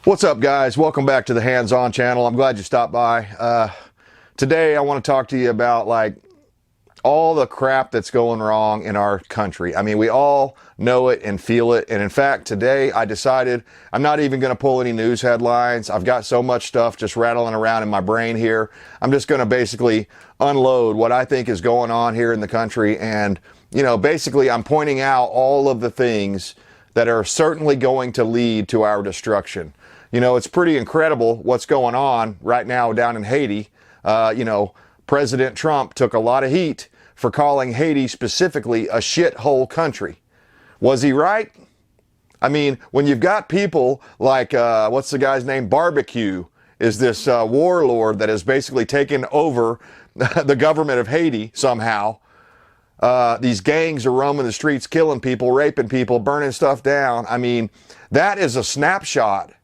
What's up, guys? Welcome back to the Hands On channel. I'm glad you stopped by. Today I want to talk to you about all the crap that's going wrong in our country. I mean, we all know it and feel it. And in fact, today I decided I'm not even going to pull any news headlines. I've got so much stuff just rattling around in my brain here. I'm just going to basically unload what I think is going on here in the country. And, basically I'm pointing out all of the things that are certainly going to lead to our destruction. It's pretty incredible what's going on right now down in Haiti. President Trump took a lot of heat for calling Haiti specifically a shithole country. Was he right? I mean, when you've got people like, what's the guy's name? Barbecue is this warlord that has basically taken over the government of Haiti somehow. These gangs are roaming the streets, killing people, raping people, burning stuff down. I mean, that is a snapshot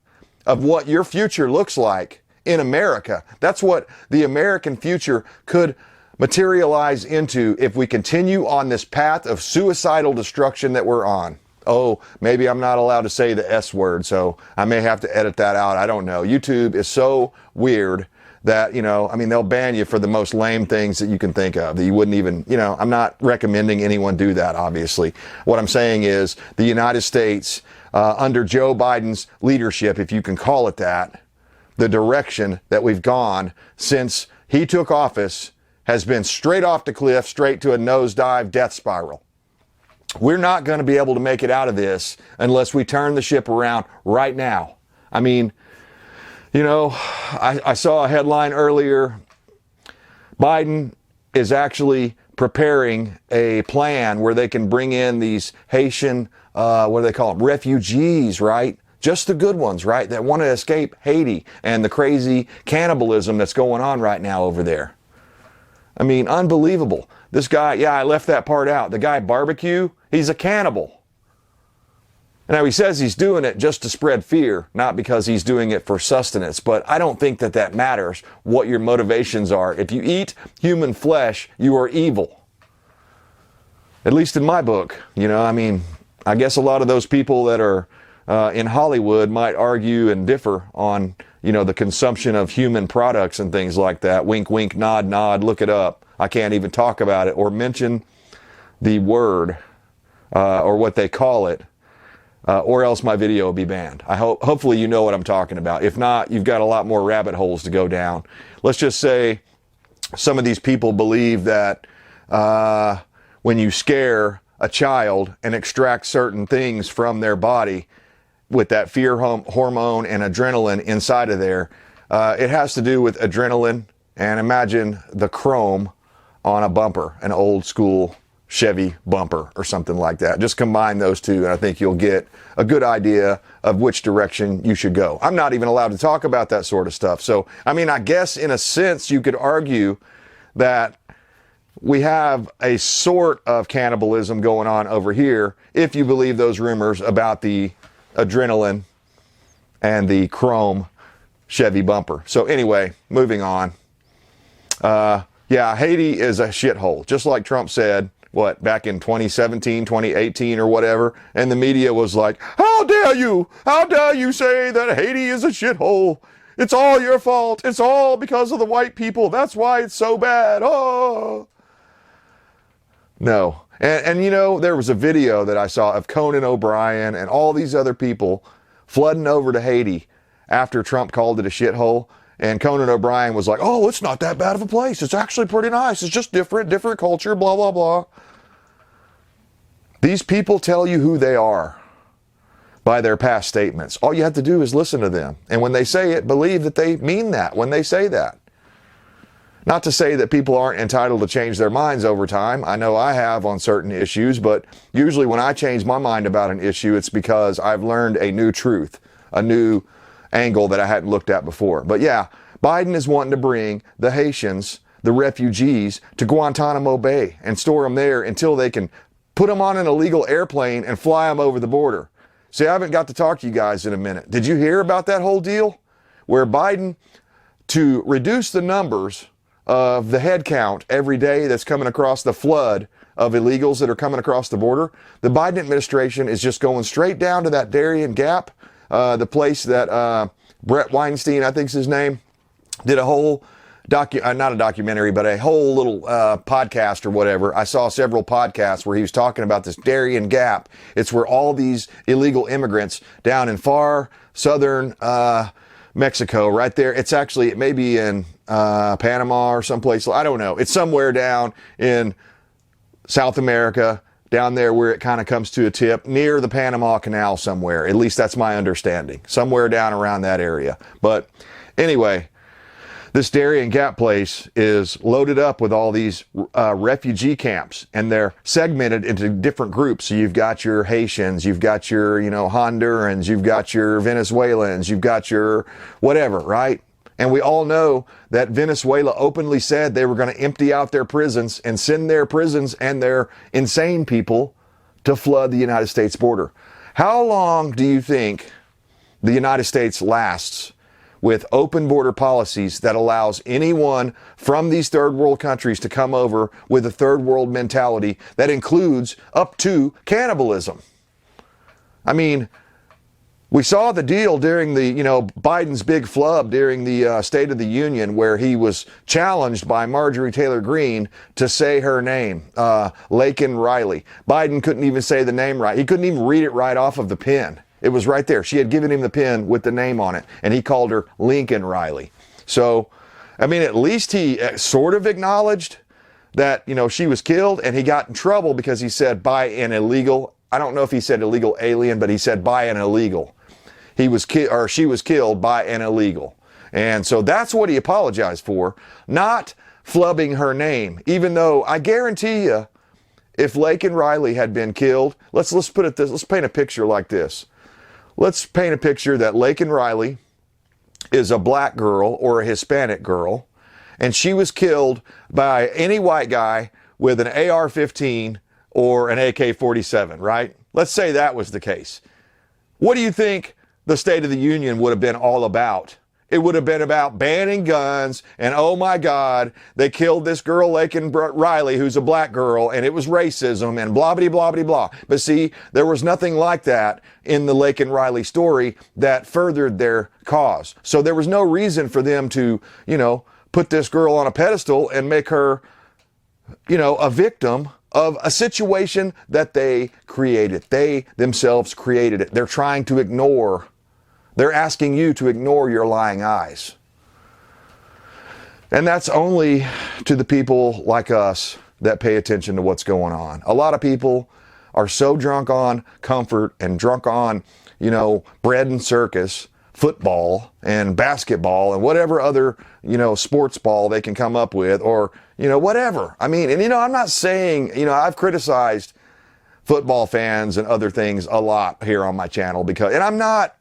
of what your future looks like in America. That's what the American future could materialize into if we continue on this path of suicidal destruction that we're on. Oh, maybe I'm not allowed to say the S word, so I may have to edit that out. I don't know. YouTube is so weird that, they'll ban you for the most lame things that you can think of, that you wouldn't even, I'm not recommending anyone do that, obviously. What I'm saying is the United States, under Joe Biden's leadership, if you can call it that, the direction that we've gone since he took office has been straight off the cliff, straight to a nosedive death spiral. We're not going to be able to make it out of this unless we turn the ship around right now. I mean, I saw a headline earlier. Biden is actually preparing a plan where they can bring in these Haitian, what do they call them? Refugees, right? Just the good ones, right? That want to escape Haiti and the crazy cannibalism that's going on right now over there. I mean, unbelievable. This guy, I left that part out. The guy Barbecue, he's a cannibal. Now, he says he's doing it just to spread fear, not because he's doing it for sustenance. But I don't think that matters, what your motivations are. If you eat human flesh, you are evil. At least in my book. I guess a lot of those people that are in Hollywood might argue and differ on, the consumption of human products and things like that. Wink, wink, nod, nod, look it up. I can't even talk about it or mention the word or what they call it. Or else my video will be banned. Hopefully you know what I'm talking about. If not, you've got a lot more rabbit holes to go down. Let's just say some of these people believe that when you scare a child and extract certain things from their body with that fear hormone and adrenaline inside of there, it has to do with adrenaline. And imagine the chrome on a bumper, an old school Chevy bumper or something like that. Just combine those two and I think you'll get a good idea of which direction you should go. I'm not even allowed to talk about that sort of stuff. So, I guess in a sense you could argue that we have a sort of cannibalism going on over here if you believe those rumors about the adrenaline and the chrome Chevy bumper. So anyway, moving on. Haiti is a shithole, just like Trump said. Back in 2017, 2018 or whatever, and the media was like, how dare you say that Haiti is a shithole? It's all your fault. It's all because of the white people. That's why it's so bad. Oh. No. And there was a video that I saw of Conan O'Brien and all these other people flooding over to Haiti after Trump called it a shithole. And Conan O'Brien was like, oh, it's not that bad of a place. It's actually pretty nice. It's just different culture, blah, blah, blah. These people tell you who they are by their past statements. All you have to do is listen to them. And when they say it, believe that they mean that when they say that. Not to say that people aren't entitled to change their minds over time. I know I have on certain issues, but usually when I change my mind about an issue, it's because I've learned a new truth, a new angle that I hadn't looked at before. But Biden is wanting to bring the Haitians, the refugees, to Guantanamo Bay and store them there until they can put them on an illegal airplane and fly them over the border. See, I haven't got to talk to you guys in a minute. Did you hear about that whole deal? Where Biden, to reduce the numbers of the head count every day that's coming across the flood of illegals that are coming across the border, the Biden administration is just going straight down to that Darien Gap the place that Brett Weinstein, I think's his name, did a whole not a documentary, but a whole little podcast or whatever. I saw several podcasts where he was talking about this Darien Gap. It's where all these illegal immigrants down in far southern Mexico, right there. It's actually, it may be in Panama or someplace. I don't know. It's somewhere down in South America, down there where it kind of comes to a tip, near the Panama Canal somewhere. At least that's my understanding. Somewhere down around that area. But anyway, this Darien Gap place is loaded up with all these refugee camps, and they're segmented into different groups. So you've got your Haitians, you've got your, Hondurans, you've got your Venezuelans, you've got your whatever, right? And we all know that Venezuela openly said they were going to empty out their prisons and send their prisons and their insane people to flood the United States border. How long do you think the United States lasts with open border policies that allows anyone from these third world countries to come over with a third world mentality that includes up to cannibalism? I mean, we saw the deal during the, Biden's big flub during the State of the Union, where he was challenged by Marjorie Taylor Greene to say her name, Laken Riley. Biden couldn't even say the name right. He couldn't even read it right off of the pen. It was right there. She had given him the pen with the name on it, and he called her Lincoln Riley. So, I mean, at least he sort of acknowledged that, she was killed, and he got in trouble because he said by an illegal, I don't know if he said illegal alien, but he said by an illegal. She was killed by an illegal. And so that's what he apologized for, not flubbing her name, even though I guarantee you, if Laken Riley had been killed, let's paint a picture like this. Let's paint a picture that Laken Riley is a black girl or a Hispanic girl, and she was killed by any white guy with an AR-15 or an AK-47, right? Let's say that was the case. What do you think the State of the Union would have been all about? It would have been about banning guns, and oh my God, they killed this girl, Laken Riley, who's a black girl, and it was racism, and blah, blah, blah, blah, blah. But see, there was nothing like that in the Laken Riley story that furthered their cause. So there was no reason for them to, put this girl on a pedestal and make her, a victim of a situation that they created. They themselves created it. They're trying to ignore. They're asking you to ignore your lying eyes. And that's only to the people like us that pay attention to what's going on. A lot of people are so drunk on comfort and drunk on, bread and circus, football and basketball and whatever other, sports ball they can come up with, or, whatever. I mean, and, I'm not saying, I've criticized football fans and other things a lot here on my channel and I'm not,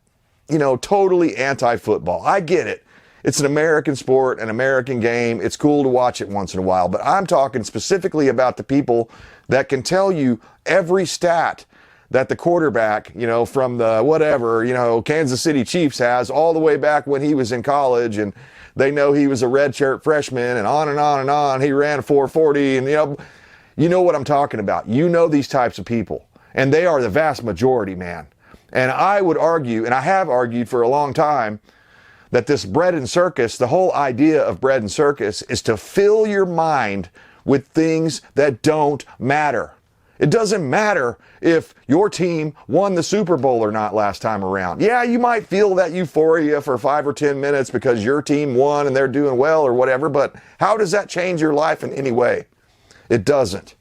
totally anti-football. I get it. It's an American sport, an American game. It's cool to watch it once in a while. But I'm talking specifically about the people that can tell you every stat that the quarterback, from the whatever, Kansas City Chiefs has all the way back when he was in college, and they know he was a redshirt freshman, and on and on and on. He ran 4.40, and you know what I'm talking about. You know these types of people, and they are the vast majority, man. And I would argue, and I have argued for a long time, that this bread and circus, the whole idea of bread and circus, is to fill your mind with things that don't matter. It doesn't matter if your team won the Super Bowl or not last time around. Yeah, you might feel that euphoria for 5 or 10 minutes because your team won and they're doing well or whatever, but how does that change your life in any way? It doesn't.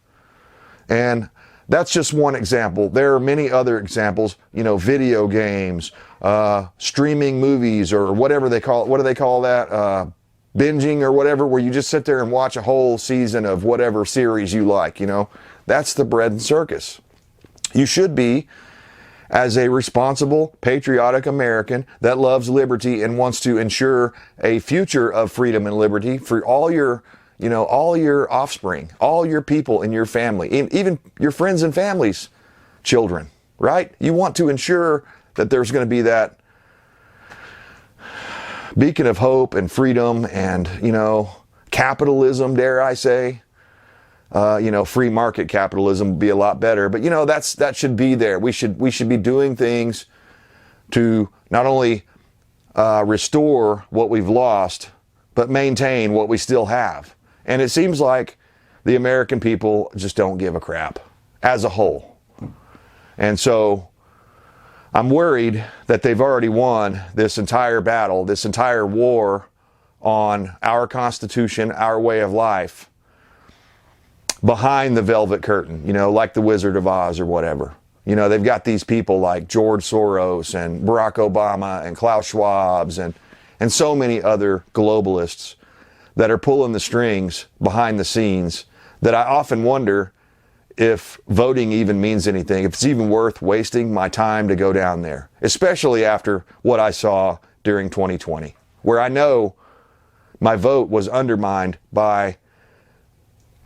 And that's just one example. There are many other examples, video games, streaming movies, or whatever they call it. What do they call that? Binging or whatever, where you just sit there and watch a whole season of whatever series you like, That's the bread and circus. You should be, as a responsible, patriotic American that loves liberty and wants to ensure a future of freedom and liberty for all your offspring, all your people in your family, even your friends and family's children, right? You want to ensure that there's going to be that beacon of hope and freedom and, capitalism, dare I say. Free market capitalism would be a lot better, but that should be there. We should be doing things to not only restore what we've lost, but maintain what we still have. And it seems like the American people just don't give a crap as a whole. And so I'm worried that they've already won this entire battle, this entire war on our Constitution, our way of life, behind the velvet curtain, you know, like the Wizard of Oz or whatever. You know, they've got these people like George Soros and Barack Obama and Klaus Schwab's and so many other globalists that are pulling the strings behind the scenes, that I often wonder if voting even means anything, if it's even worth wasting my time to go down there, especially after what I saw during 2020, where I know my vote was undermined by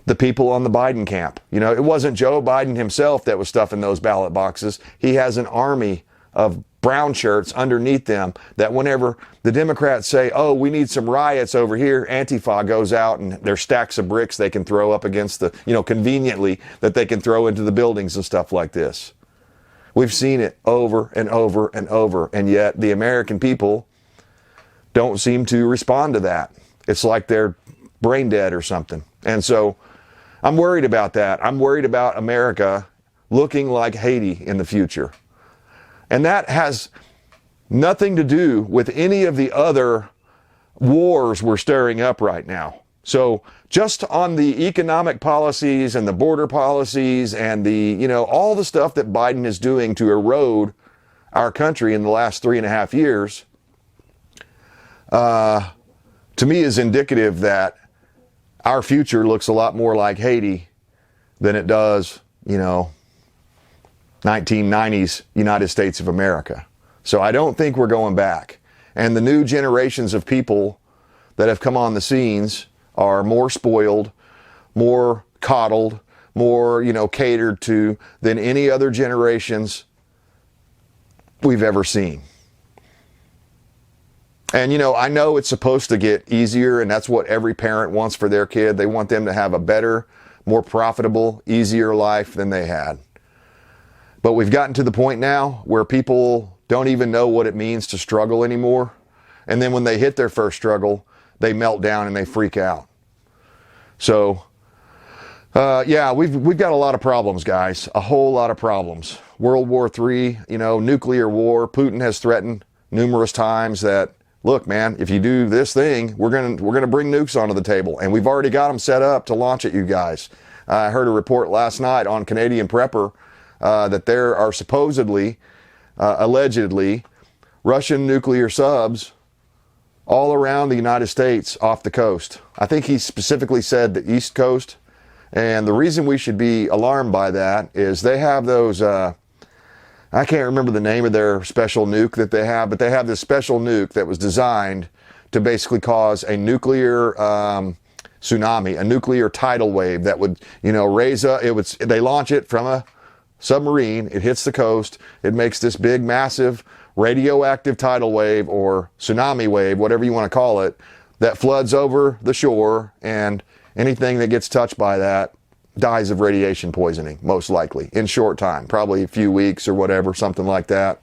the people on the Biden camp. You know, it wasn't Joe Biden himself that was stuffing those ballot boxes. He has an army of brown shirts underneath them that whenever the Democrats say, oh, we need some riots over here, Antifa goes out and there's stacks of bricks they can throw up against the, you know, conveniently that they can throw into the buildings and stuff like this. We've seen it over and over and over, and yet the American people don't seem to respond to that. It's like they're brain dead or something. And so I'm worried about that. I'm worried about America looking like Haiti in the future. And that has nothing to do with any of the other wars we're stirring up right now. So just on the economic policies and the border policies and the, you know, all the stuff that Biden is doing to erode our country in the last 3.5 years, to me is indicative that our future looks a lot more like Haiti than it does, you know, 1990s United States of America. So I don't think we're going back. And the new generations of people that have come on the scenes are more spoiled, more coddled, more, you know, catered to than any other generations we've ever seen. And, you know, I know it's supposed to get easier, and that's what every parent wants for their kid. They want them to have a better, more profitable, easier life than they had. But we've gotten to the point now where people don't even know what it means to struggle anymore. And then when they hit their first struggle, they melt down and they freak out. So, yeah, we've got a lot of problems, guys. A whole lot of problems. World War III, you know, nuclear war. Putin has threatened numerous times that, look, man, if you do this thing, we're gonna bring nukes onto the table, and we've already got them set up to launch at you guys. I heard a report last night on Canadian Prepper that there are supposedly, allegedly, Russian nuclear subs all around the United States off the coast. I think he specifically said the East Coast. And the reason we should be alarmed by that is they have those, I can't remember the name of their special nuke that they have, but they have this special nuke that was designed to basically cause a nuclear tsunami, a nuclear tidal wave that would, you know, they launch it from a submarine, it hits the coast, it makes this big, massive radioactive tidal wave or tsunami wave, whatever you want to call it, that floods over the shore, and anything that gets touched by that dies of radiation poisoning, most likely, in short time, probably a few weeks or whatever, something like that.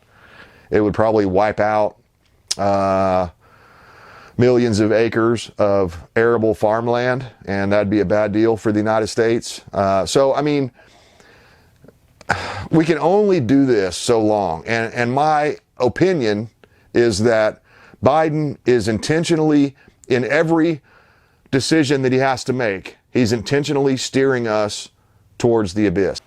It would probably wipe out millions of acres of arable farmland, and that'd be a bad deal for the United States. So, I mean, we can only do this so long. And my opinion is that Biden is intentionally, in every decision that he has to make, he's intentionally steering us towards the abyss.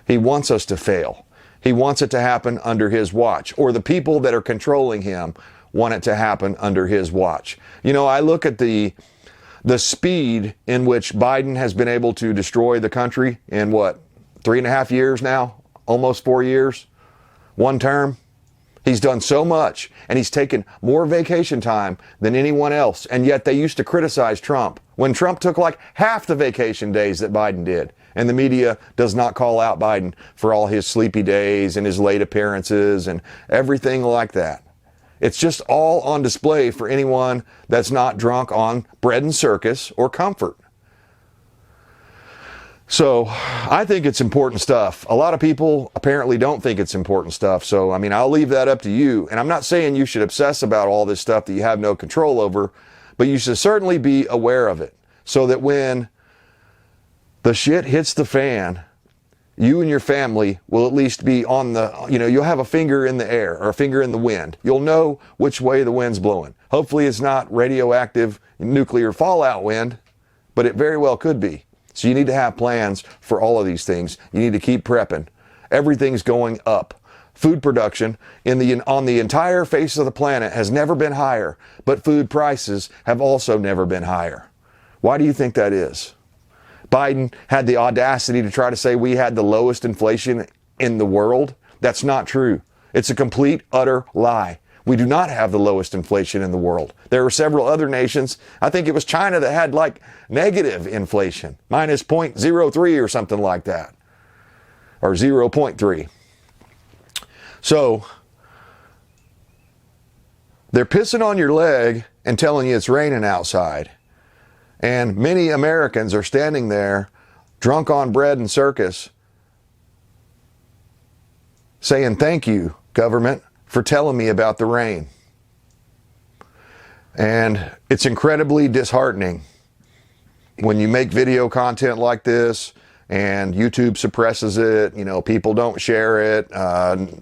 He wants us to fail. He wants it to happen under his watch, or the people that are controlling him want it to happen under his watch. You know, I look at the speed in which Biden has been able to destroy the country in what, 3.5 years now, almost 4 years, one term. He's done so much, and he's taken more vacation time than anyone else. And yet they used to criticize Trump when Trump took like half the vacation days that Biden did. And the media does not call out Biden for all his sleepy days and his late appearances and everything like that. It's just all on display for anyone that's not drunk on bread and circus or comfort. So I think it's important stuff. A lot of people apparently don't think it's important stuff. So, I mean, I'll leave that up to you. And I'm not saying you should obsess about all this stuff that you have no control over, but you should certainly be aware of it so that when the shit hits the fan, you and your family will at least be on the, you'll have a finger in the air or a finger in the wind. You'll know which way the wind's blowing. Hopefully it's not radioactive nuclear fallout wind, but it very well could be. So you need to have plans for all of these things. You need to keep prepping. Everything's going up. Food production on the entire face of the planet has never been higher, but food prices have also never been higher. Why do you think that is? Biden had the audacity to try to say we had the lowest inflation in the world. That's not true. It's a complete, utter lie. We do not have the lowest inflation in the world. There are several other nations. I think it was China that had like negative inflation, minus 0.03 or something like that, or 0.3. So they're pissing on your leg and telling you it's raining outside. And many Americans are standing there drunk on bread and circus saying, thank you, government, for telling me about the rain. And it's incredibly disheartening when you make video content like this and YouTube suppresses it, people don't share it.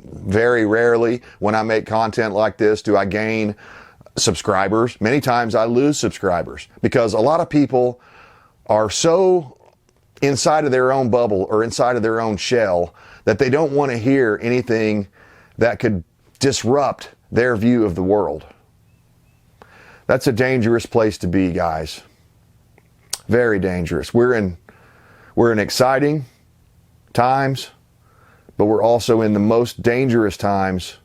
Very rarely when I make content like this do I gain subscribers. Many times I lose subscribers because a lot of people are so inside of their own bubble or inside of their own shell that they don't want to hear anything that could disrupt their view of the world. That's a dangerous place to be, guys. Very dangerous. We're in exciting times, but we're also in the most dangerous times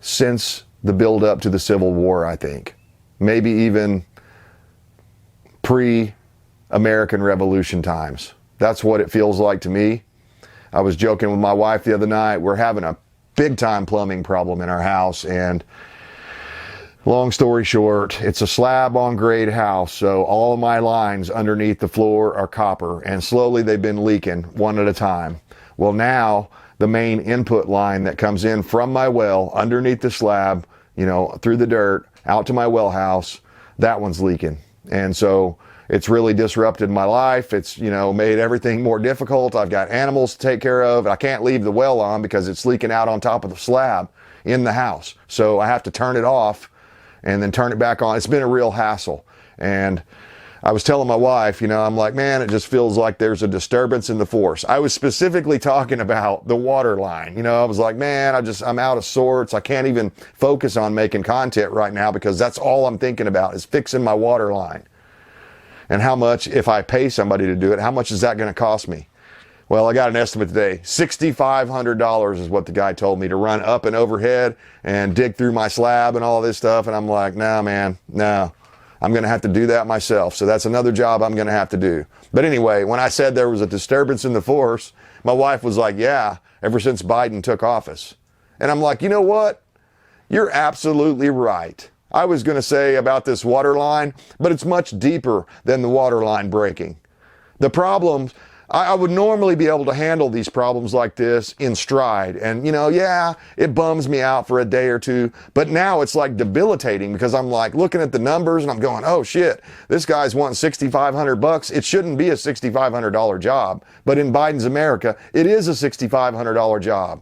since the build up to the Civil War, I think. Maybe even pre-American Revolution times. That's what it feels like to me. I was joking with my wife the other night. We're having a big time plumbing problem in our house, and long story short, it's a slab on grade house, so all of my lines underneath the floor are copper, and slowly they've been leaking one at a time. Well, now the main input line that comes in from my well underneath the slab, through the dirt out to my well house, that one's leaking. And so it's really disrupted my life. It's, made everything more difficult. I've got animals to take care of. I can't leave the well on because it's leaking out on top of the slab in the house. So I have to turn it off and then turn it back on. It's been a real hassle. And I was telling my wife, I'm like, man, it just feels like there's a disturbance in the force. I was specifically talking about the water line. I was like, man, I'm out of sorts. I can't even focus on making content right now because that's all I'm thinking about is fixing my water line. And how much, if I pay somebody to do it, how much is that going to cost me? Well, I got an estimate today. $6,500 is what the guy told me to run up and overhead and dig through my slab and all this stuff. And I'm like, nah, man, no. I'm going to have to do that myself. So that's another job I'm going to have to do. But anyway, when I said there was a disturbance in the force, my wife was like, yeah, ever since Biden took office. And I'm like, you know what? You're absolutely right. I was going to say about this water line, but it's much deeper than the water line breaking. The problems, I would normally be able to handle these problems like this in stride. And, yeah, it bums me out for a day or two. But now it's like debilitating because I'm like looking at the numbers and I'm going, oh, shit, this guy's wanting $6,500. It shouldn't be a $6,500 job. But in Biden's America, it is a $6,500 job.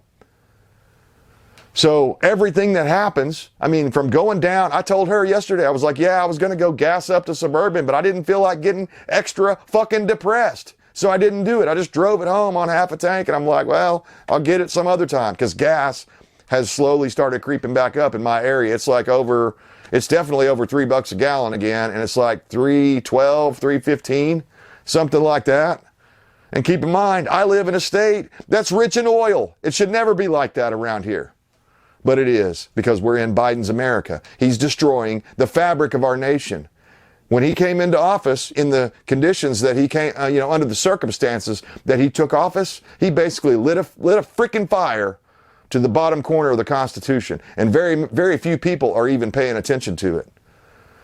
So everything that happens, from going down, I told her yesterday, I was like, yeah, I was going to go gas up to Suburban, but I didn't feel like getting extra fucking depressed. So I didn't do it. I just drove it home on half a tank, and I'm like, well, I'll get it some other time because gas has slowly started creeping back up in my area. It's definitely over $3 a gallon again, and it's like $3.12, $3.15, something like that. And keep in mind, I live in a state that's rich in oil. It should never be like that around here. But it is because we're in Biden's America. He's destroying the fabric of our nation. When he came into office, in the conditions that he came, under the circumstances that he took office, he basically lit a freaking fire to the bottom corner of the Constitution. And very, very few people are even paying attention to it.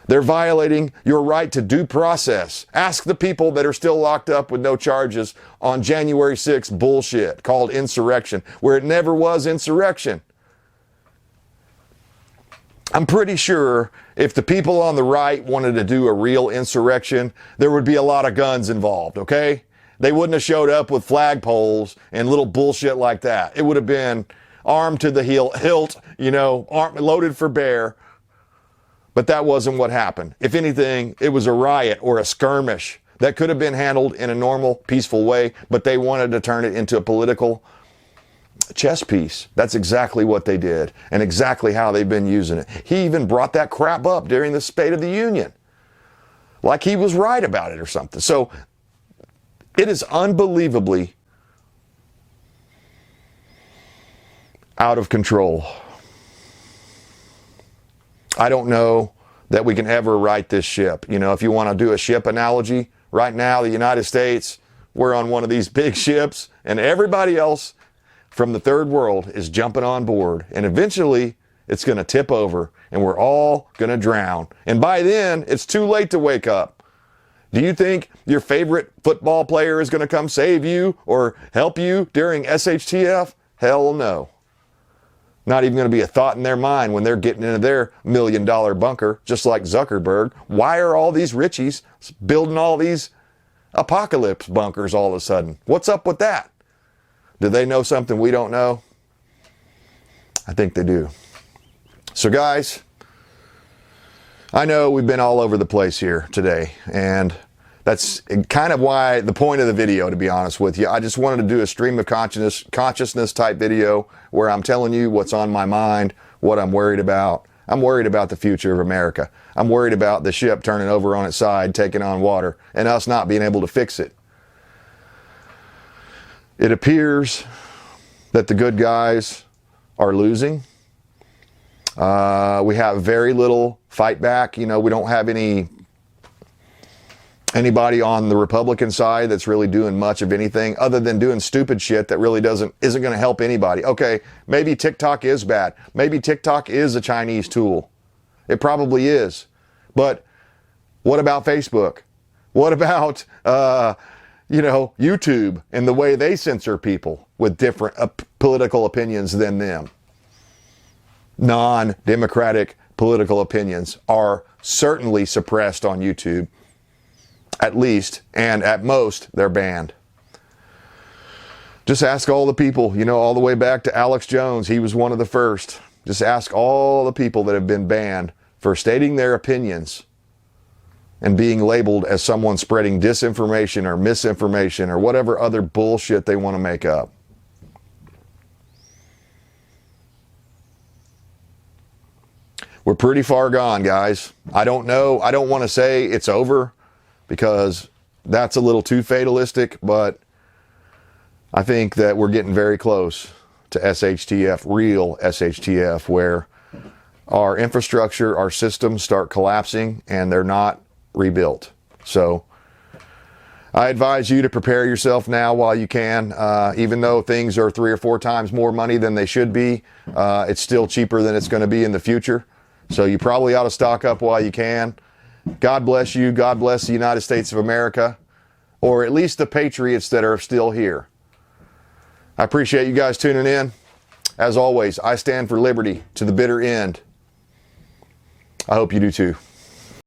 They're violating your right to due process. Ask the people that are still locked up with no charges on January 6th bullshit called insurrection, where it never was insurrection. I'm pretty sure if the people on the right wanted to do a real insurrection, there would be a lot of guns involved, okay? They wouldn't have showed up with flagpoles and little bullshit like that. It would have been armed to the hilt, loaded for bear. But that wasn't what happened. If anything, it was a riot or a skirmish that could have been handled in a normal, peaceful way, but they wanted to turn it into a political chess piece. That's exactly what they did and exactly how they've been using it. He even brought that crap up during the State of the Union, like he was right about it or something. So it is unbelievably out of control. I don't know that we can ever right this ship. If you want to do a ship analogy, right now, the United States, we're on one of these big ships, and everybody else from the third world is jumping on board. And eventually, it's going to tip over, and we're all going to drown. And by then, it's too late to wake up. Do you think your favorite football player is going to come save you or help you during SHTF? Hell no. Not even going to be a thought in their mind when they're getting into their $1 million bunker, just like Zuckerberg. Why are all these richies building all these apocalypse bunkers all of a sudden? What's up with that? Do they know something we don't know? I think they do. So guys, I know we've been all over the place here today, and that's kind of why the point of the video, to be honest with you. I just wanted to do a stream of consciousness type video where I'm telling you what's on my mind, what I'm worried about. I'm worried about the future of America. I'm worried about the ship turning over on its side, taking on water, and us not being able to fix it. It appears that the good guys are losing. We have very little fight back. We don't have anybody on the Republican side that's really doing much of anything other than doing stupid shit that really isn't going to help anybody. Okay, maybe TikTok is bad. Maybe TikTok is a Chinese tool. It probably is. But what about Facebook? What about, YouTube and the way they censor people with different political opinions than them? Non-democratic political opinions are certainly suppressed on YouTube. At least, and at most, they're banned. Just ask all the people, all the way back to Alex Jones. He was one of the first. Just ask all the people that have been banned for stating their opinions and being labeled as someone spreading disinformation or misinformation or whatever other bullshit they want to make up. We're pretty far gone, guys. I don't know. I don't want to say it's over, because that's a little too fatalistic, but I think that we're getting very close to SHTF, real SHTF, where our infrastructure, our systems start collapsing and they're not rebuilt. So I advise you to prepare yourself now while you can. Even though things are 3 or 4 times more money than they should be, it's still cheaper than it's going to be in the future. So you probably ought to stock up while you can. God bless you. God bless the United States of America, or at least the patriots that are still here. I appreciate you guys tuning in. As always, I stand for liberty to the bitter end. I hope you do too.